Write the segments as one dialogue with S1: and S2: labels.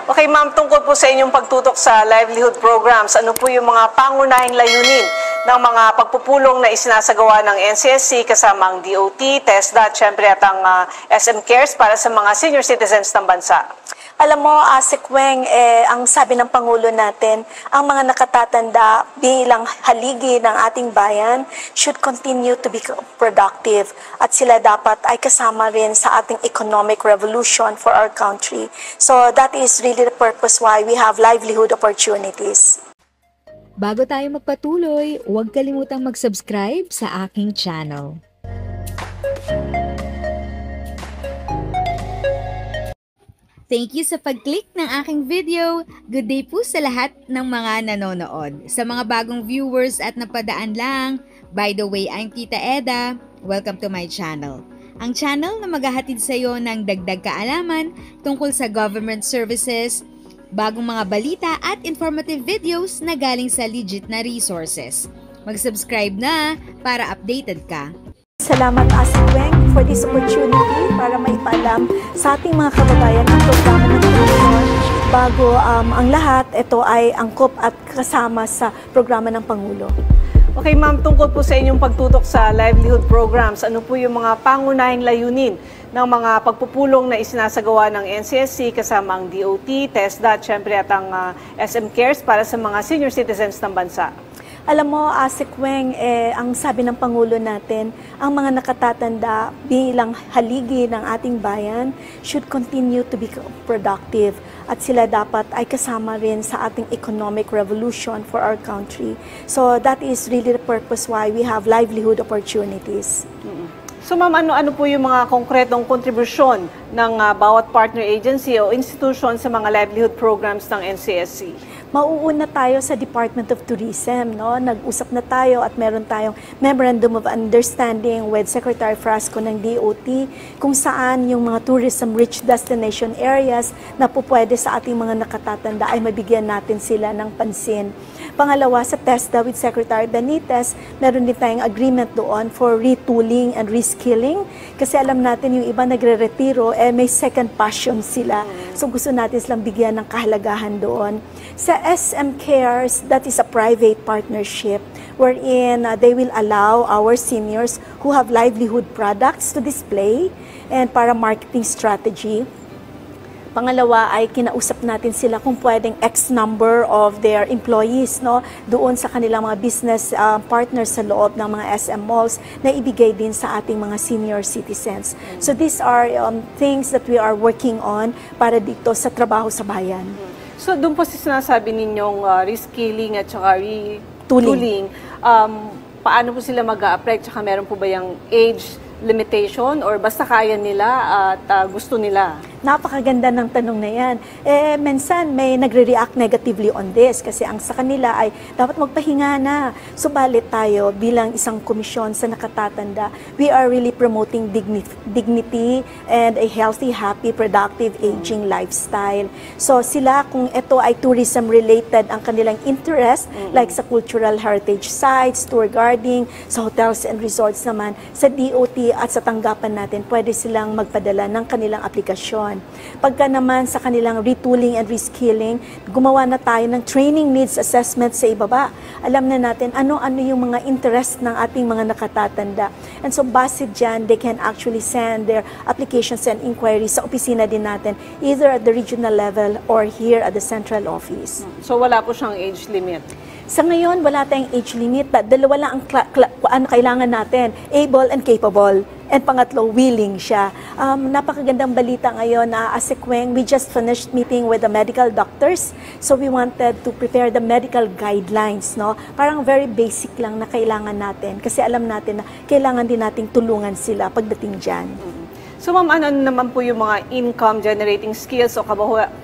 S1: Okay, ma'am, tungkol po sa inyong pagtutok sa livelihood programs, ano po yung mga pangunahing layunin ng mga pagpupulong na isinasagawa ng NCSC kasama ang DOT, TESDA at syempre at ang SM Cares para sa mga senior citizens ng bansa?
S2: Alam mo, Sekweng, ang sabi ng Pangulo natin, ang mga nakatatanda bilang haligi ng ating bayan should continue to be productive at sila dapat ay kasama rin sa ating economic revolution for our country. So that is really the purpose why we have livelihood opportunities.
S3: Bago tayo magpatuloy, huwag kalimutang mag-subscribe sa aking channel. Thank you sa pag-click ng aking video. Good day po sa lahat ng mga nanonood. Sa mga bagong viewers at napadaan lang, by the way, I'm Tita Eda. Welcome to my channel. Ang channel na maghahatid sa iyo ng dagdag kaalaman tungkol sa government services, bagong mga balita at informative videos na galing sa legit na resources. Mag-subscribe na para updated ka.
S2: Salamat, Sekweng, for this opportunity para maipaalam sa ating mga kababayan ang programa ng Panginoon. Bago ang lahat, ito ay angkop at kasama sa programa ng Pangulo.
S1: Okay, ma'am, tungkol po sa inyong pagtutok sa livelihood programs, ano po yung mga pangunahing layunin ng mga pagpupulong na isinasagawa ng NCSC kasama ang DOT, TESDA at syempre at ang SM Cares para sa mga senior citizens ng bansa?
S2: Alam mo, Sekweng, ang sabi ng Pangulo natin, ang mga nakatatanda bilang haligi ng ating bayan should continue to be productive at sila dapat ay kasama rin sa ating economic revolution for our country. So that is really the purpose why we have livelihood opportunities.
S1: So ma'am, ano po yung mga konkretong kontribusyon ng bawat partner agency o institution sa mga livelihood programs ng NCSC?
S2: Mauuna tayo sa Department of Tourism, no? Nag-usap na tayo at meron tayong Memorandum of Understanding with Secretary Frasco ng DOT kung saan yung mga tourism-rich destination areas na po pwede sa ating mga nakatatanda ay mabigyan natin sila ng pansin. Pangalawa, sa TESDA with Secretary Benitez, meron din tayong agreement doon for retooling and reskilling kasi alam natin yung iba nagre-retiro, may second passion sila. So gusto natin silang bigyan ng kahalagahan doon. Sa SM Cares, that is a private partnership wherein they will allow our seniors who have livelihood products to display and para marketing strategy. Pangalawa ay kinausap natin sila kung pwedeng X number of their employees, no, doon sa kanilang mga business partners sa loob ng mga SM malls na ibigay din sa ating mga senior citizens. So these are things that we are working on para dito sa trabaho sa bayan.
S1: So doon po sinasabi ninyong reskilling at saka retooling, paano po sila mag-a-apply? Tsaka meron po ba yung age limitation or basta kaya nila at gusto nila?
S2: Napakaganda ng tanong na yan. Minsan may nagre-react negatively on this kasi ang sa kanila ay dapat magpahinga na. Subalit tayo bilang isang komisyon sa nakatatanda, we are really promoting dignity and a healthy, happy, productive aging lifestyle. So sila kung ito ay tourism-related ang kanilang interest, like sa cultural heritage sites, tour guiding, sa hotels and resorts naman, sa DOT at sa tanggapan natin, pwede silang magpadala ng kanilang aplikasyon. Pagka naman sa kanilang retooling and reskilling, gumawa na tayo ng training needs assessment sa ibaba. Alam na natin ano-ano yung mga interest ng ating mga nakatatanda. And so base dyan, they can actually send their applications and inquiries sa opisina din natin, either at the regional level or here at the central office.
S1: So wala po siyang age limit?
S2: Sa ngayon, wala tayong age limit. Dalawa lang ang kailangan natin, able and capable. And pangatlo, willing siya. Napakagandang balita ngayon na Sekweng, we just finished meeting with the medical doctors. So we wanted to prepare the medical guidelines, no? Parang very basic lang na kailangan natin. Kasi alam natin na kailangan din nating tulungan sila pagdating dyan.
S1: So ma'am, ano naman po yung mga income generating skills o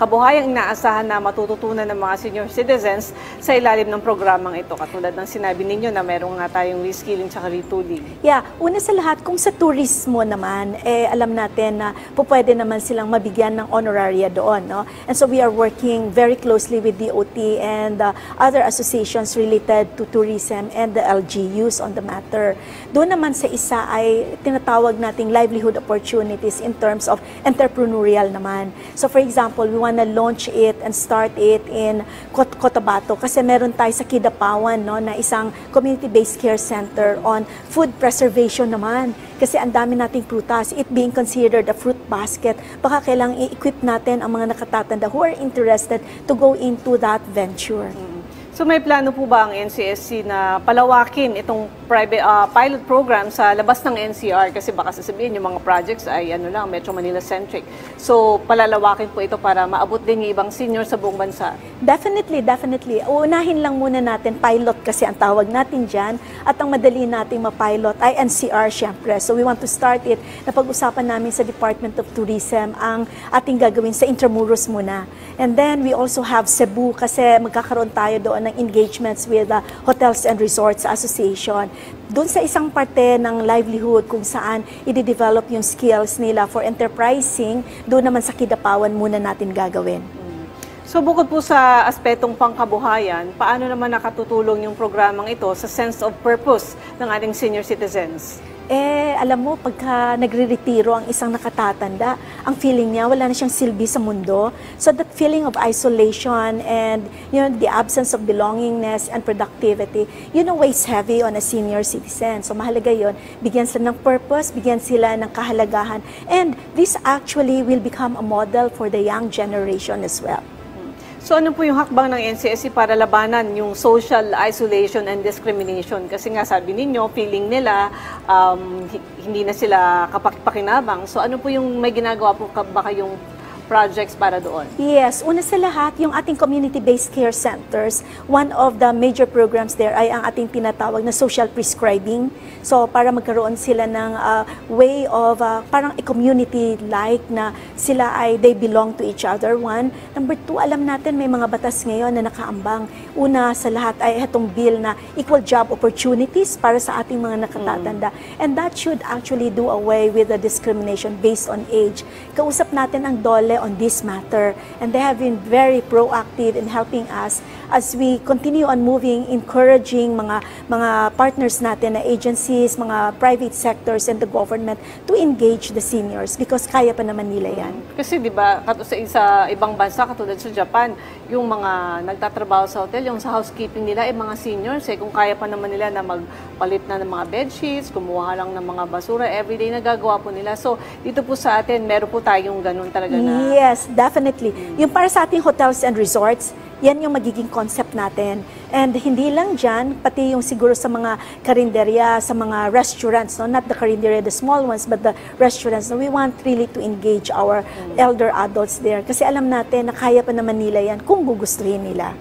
S1: kabuhayang inaasahan na matututunan ng mga senior citizens sa ilalim ng programang ito? Katulad ng sinabi ninyo na meron nga tayong reskilling at retooling.
S2: Yeah, una sa lahat, kung sa turismo naman, alam natin na pwede naman silang mabigyan ng honoraria doon, no? And so we are working very closely with DOT and other associations related to tourism and the LGUs on the matter. Doon naman sa isa ay tinatawag nating livelihood opportunity opportunities in terms of entrepreneurial naman. So for example, we want to launch it and start it in Cotabato kasi meron tayo sa Kidapawan, no, na isang community-based care center on food preservation naman. Kasi ang dami nating prutas, it being considered a fruit basket, baka kailangang i-equip natin ang mga nakatatanda who are interested to go into that venture.
S1: So may plano po ba ang NCSC na palawakin itong pilot program sa labas ng NCR? Kasi baka sasabihin yung mga projects ay Metro Manila centric. So palalawakin po ito para maabot din yung ibang senior sa buong bansa?
S2: Definitely, definitely. Unahin lang muna natin, pilot kasi ang tawag natin dyan, at ang madali nating mapilot ay NCR syempre. So we want to start it. Napag-usapan namin sa Department of Tourism ang ating gagawin sa Intramuros muna. And then we also have Cebu kasi magkakaroon tayo doon ng engagements with the Hotels and Resorts Association. Doon sa isang parte ng livelihood kung saan i-develop yung skills nila for enterprising, doon naman sa Kidapawan muna natin gagawin.
S1: So bukod po sa aspetong pangkabuhayan, paano naman nakatutulong yung programang ito sa sense of purpose ng ating senior citizens?
S2: Alam mo, pagka nagre-retiro ang isang nakatatanda, ang feeling niya, wala na siyang silbi sa mundo. So that feeling of isolation and the absence of belongingness and productivity, weighs heavy on a senior citizen. So mahalaga yun, bigyan sila ng purpose, bigyan sila ng kahalagahan. And this actually will become a model for the young generation as well.
S1: So ano po yung hakbang ng NCSC para labanan yung social isolation and discrimination? Kasi nga sabi ninyo, feeling nila hindi na sila kapakipakinabang. So ano po yung may ginagawa po ba kayong projects para doon?
S2: Yes, una sa lahat, yung ating community-based care centers, one of the major programs there ay ang ating tinatawag na social prescribing. So para magkaroon sila ng way of parang a community-like na sila they belong to each other. One. Number two, alam natin may mga batas ngayon na nakaambang. Una sa lahat ay itong bill na equal job opportunities para sa ating mga nakatatanda. And that should actually do away with the discrimination based on age. Kausap natin ang DOLE on this matter, and they have been very proactive in helping us as we continue on moving, encouraging mga partners natin na agencies, mga private sectors and the government to engage the seniors because kaya pa naman nila yan.
S1: Kasi di ba sa ibang bansa katulad sa Japan, yung mga nagtatrabaho sa hotel, yung sa housekeeping nila ay mga seniors kung kaya pa naman nila na magpalit na ng mga bedsheets, kumuha lang ng mga basura, everyday nagagawa po nila. So dito po sa atin, meron po tayong ganun talaga na.
S2: Yes, definitely. Yung para sa ating hotels and resorts, yan yung magiging concept natin. And hindi lang dyan, pati yung siguro sa mga karinderya, sa mga restaurants, no? Not the karinderya, the small ones, but the restaurants. No? We want really to engage our elder adults there. Kasi alam natin na kaya pa naman nila yan kung gugustuhin nila.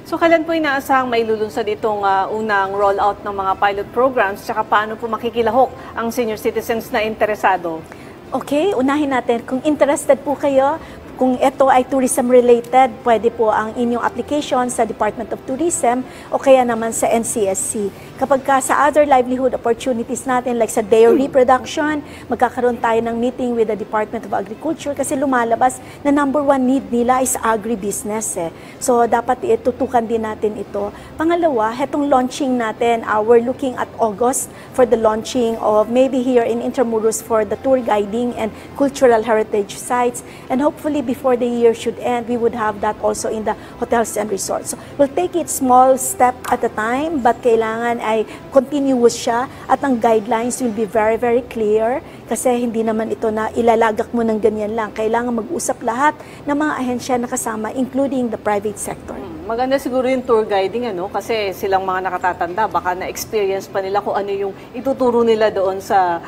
S1: So kailan po inaasahang may lulunsad itong unang rollout ng mga pilot programs, tsaka paano po makikilahok ang senior citizens na interesado?
S2: Okay, unahin natin. Kung interested po kayo, kung ito ay tourism-related, pwede po ang inyong application sa Department of Tourism o kaya naman sa NCSC. Kapag sa other livelihood opportunities natin, like sa dairy production, magkakaroon tayo ng meeting with the Department of Agriculture kasi lumalabas na number one need nila is agribusiness. So, dapat tutukan din natin ito. Pangalawa, hetong launching natin, we're looking at August for the launching of maybe here in Intramuros for the tour guiding and cultural heritage sites. And hopefully, before the year should end, we would have that also in the hotels and resorts. So, we'll take it small step at a time, but kailangan ay continuous siya at ang guidelines will be very, very clear kasi hindi naman ito na ilalagak mo ng ganyan lang. Kailangan mag-usap lahat ng mga ahensya na kasama, including the private sector.
S1: Maganda siguro yung tour guiding, kasi silang mga nakatatanda, baka na-experience pa nila kung ano yung ituturo nila doon sa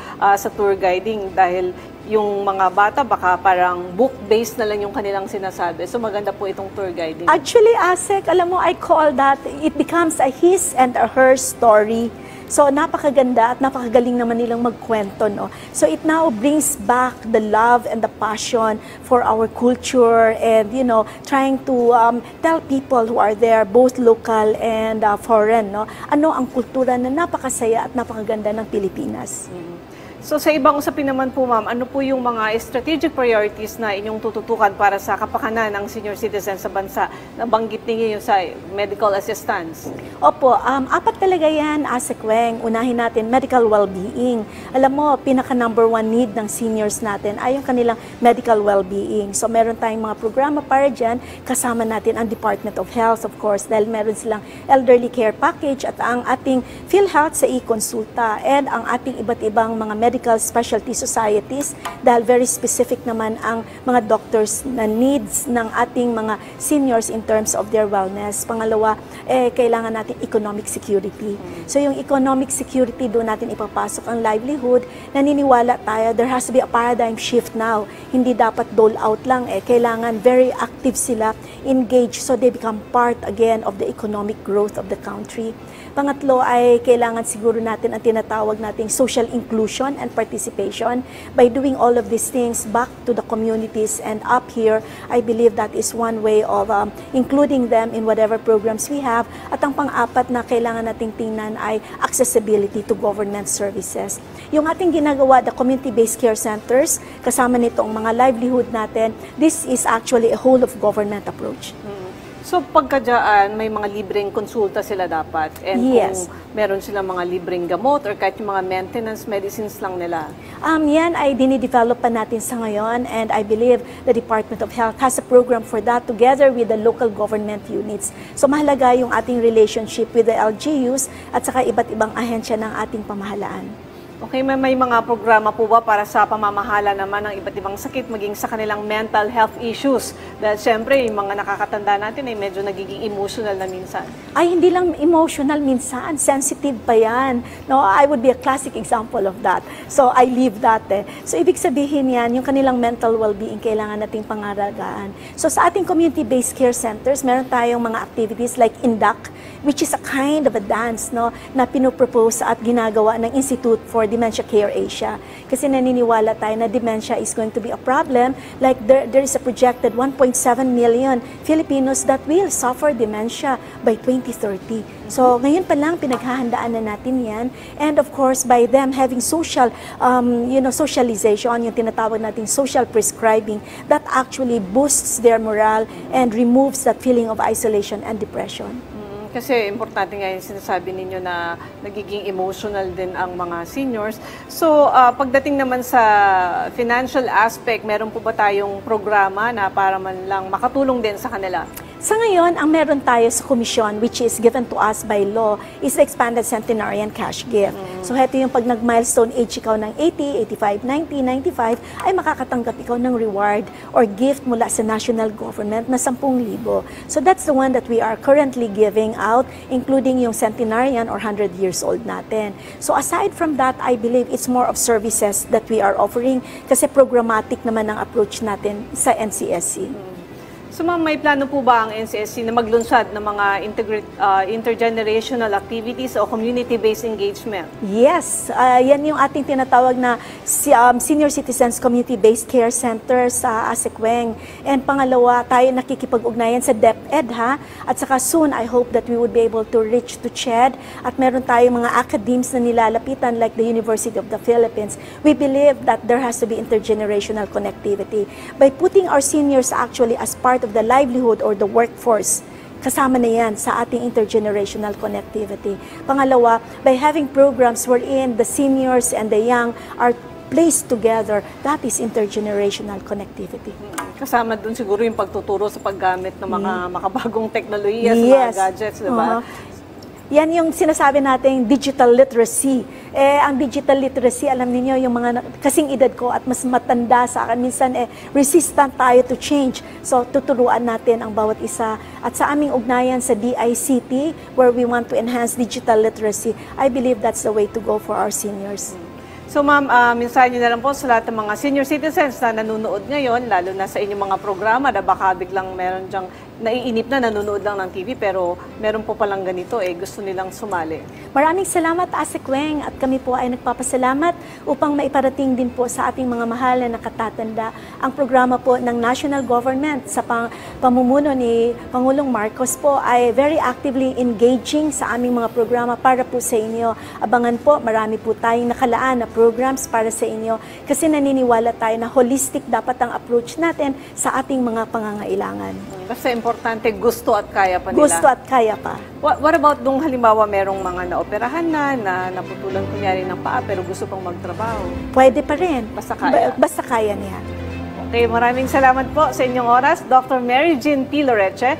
S1: tour guiding dahil yung mga bata baka parang book-based na lang yung kanilang sinasabi. So maganda po itong tour guiding.
S2: Actually, Asek, alam mo, I call that, it becomes a his and a her story. So napakaganda at napakagaling naman nilang magkwento, no? So it now brings back the love and the passion for our culture and, trying to tell people who are there, both local and foreign, no? Ano ang kultura na napakasaya at napakaganda ng Pilipinas.
S1: So sa ibang usapin naman po ma'am, ano po yung mga strategic priorities na inyong tututukan para sa kapakanan ng senior citizens sa bansa? Nabanggit ninyo yung sa medical assistance.
S2: Opo, apat talaga yan, Ase Kweng. Unahin natin, medical well-being. Alam mo, pinaka number one need ng seniors natin ay yung kanilang medical well-being. So meron tayong mga programa para dyan, kasama natin ang Department of Health, of course, dahil meron silang elderly care package at ang ating PhilHealth sa e-consulta and ang ating iba't ibang mga medical specialty societies dahil very specific naman ang mga doctors na needs ng ating mga seniors in terms of their wellness. Pangalawa, kailangan natin economic security. So yung economic security, doon natin ipapasok ang livelihood. Naniniwala tayo, there has to be a paradigm shift now. Hindi dapat dole out lang. Kailangan very active sila, engaged, so they become part again of the economic growth of the country. Pangatlo ay kailangan siguro natin ang tinatawag nating social inclusion and participation. By doing all of these things back to the communities and up here, I believe that is one way of including them in whatever programs we have. At ang pang-apat na kailangan nating tingnan ay accessibility to government services. Yung ating ginagawa, the community-based care centers, kasama nito ang mga livelihood natin, this is actually a whole of government approach.
S1: So pagkadyaan, may mga libreng konsulta sila dapat. And
S2: Yes.
S1: kung meron silang mga libreng gamot or kahit yung mga maintenance medicines lang nila.
S2: Yan ay dinidevelop pa natin sa ngayon and I believe the Department of Health has a program for that together with the local government units. So mahalaga yung ating relationship with the LGUs at saka iba't ibang ahensya ng ating pamahalaan.
S1: Okay, may mga programa po ba para sa pamamahala naman ng iba't ibang sakit maging sa kanilang mental health issues? Dahil siyempre, yung mga nakakatanda natin ay medyo nagiging emotional na minsan.
S2: Ay, hindi lang emotional minsan, sensitive pa yan. No, I would be a classic example of that. So, I live that. So, ibig sabihin yan, yung kanilang mental well-being kailangan nating pangaragaan. So, sa ating community-based care centers, meron tayong mga activities like INDAC, which is a kind of a dance, no, na pinopropose at ginagawa ng Institute for Dementia Care Asia. Kasi naniniwala tayo na dementia is going to be a problem. Like there is a projected 1.7 million Filipinos that will suffer dementia by 2030. So ngayon pa lang pinaghahandaan na natin yan. And of course, by them having social, socialization, yung tinatawag nating social prescribing, that actually boosts their morale and removes that feeling of isolation and depression.
S1: Kasi importante nga yung sinasabi ninyo na nagiging emotional din ang mga seniors. So, pagdating naman sa financial aspect, meron po ba tayong programa na para man lang makatulong din sa kanila?
S2: Sa ngayon, ang meron tayo sa komisyon, which is given to us by law, is the expanded centenarian cash gift. So, heto yung pag nag-milestone age ikaw ng 80, 85, 90, 95, ay makakatanggap ikaw ng reward or gift mula sa national government na 10,000. So, that's the one that we are currently giving out, including yung centenarian or 100 years old natin. So, aside from that, I believe it's more of services that we are offering kasi programmatic naman ang approach natin sa NCSC.
S1: So ma'am, may plano po ba ang NCSC na maglunsad ng mga intergenerational activities o community-based engagement?
S2: Yes, yan yung ating tinatawag na Senior Citizens Community-Based Care Center sa Ase Kweng. And pangalawa, tayo nakikipag-ugnayan sa DepEd ha. At saka soon, I hope that we would be able to reach to CHED. At meron tayong mga academies na nilalapitan like the University of the Philippines. We believe that there has to be intergenerational connectivity. By putting our seniors actually as part of the livelihood or the workforce, kasama na yan sa ating intergenerational connectivity. Pangalawa, by having programs wherein the seniors and the young are placed together, that is intergenerational connectivity.
S1: Kasama dun siguro yung pagtuturo sa paggamit ng mga makabagong teknolohiya sa
S2: Yes.
S1: mga gadgets, di ba?
S2: Yan yung sinasabi nating digital literacy. Ang digital literacy, alam niyo yung mga kasing edad ko at mas matanda sa akin, minsan resistant tayo to change. So, tuturuan natin ang bawat isa. At sa aming ugnayan sa DICT, where we want to enhance digital literacy, I believe that's the way to go for our seniors.
S1: So ma'am, minsan nyo na lang po sa lahat ng mga senior citizens na nanonood ngayon, lalo na sa inyong mga programa na baka biglang meron dyang naiinip na, nanonood lang ng TV, pero meron po palang ganito, gusto nilang sumali.
S2: Maraming salamat, Ase Kweng, at kami po ay nagpapasalamat upang maiparating din po sa ating mga mahal na nakatatanda ang programa po ng national government sa pamumuno ni Pangulong Marcos po ay very actively engaging sa aming mga programa para po sa inyo. Abangan po, marami po tayong nakalaan na programs para sa inyo kasi naniniwala tayo na holistic dapat ang approach natin sa ating mga pangangailangan.
S1: Basta importante, gusto at kaya pa nila.
S2: Gusto at kaya pa.
S1: What about nung halimbawa merong mga naoperahan na naputulan kunyari ng paa pero gusto pang magtrabaho?
S2: Pwede pa rin.
S1: Basta kaya.
S2: Basta kaya niya.
S1: Okay, maraming salamat po sa inyong oras, Dr. Mary Jean P. Loreche.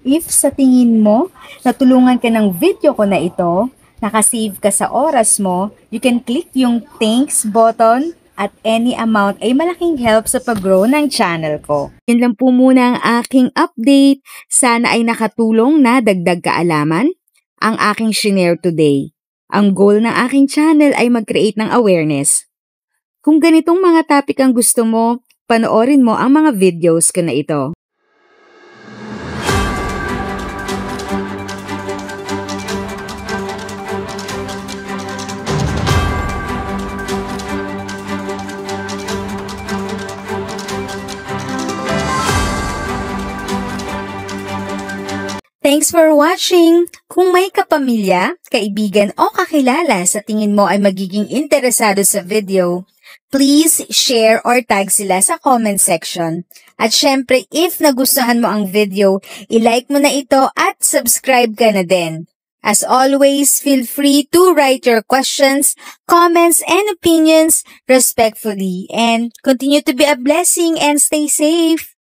S3: If sa tingin mo, natulungan ka ng video ko na ito, nakasave ka sa oras mo, you can click yung thanks button at any amount ay malaking help sa pag-grow ng channel ko. Yun lang po muna ang aking update. Sana ay nakatulong na dagdag kaalaman ang aking shinare today. Ang goal ng aking channel ay mag-create ng awareness. Kung ganitong mga topic ang gusto mo, panoorin mo ang mga videos ko na ito. Thanks for watching! Kung may kapamilya, kaibigan o kakilala sa tingin mo ay magiging interesado sa video, please share or tag sila sa comment section. At syempre, if nagustuhan mo ang video, i-like mo na ito at subscribe ka na din. As always, feel free to write your questions, comments, and opinions respectfully. And continue to be a blessing and stay safe!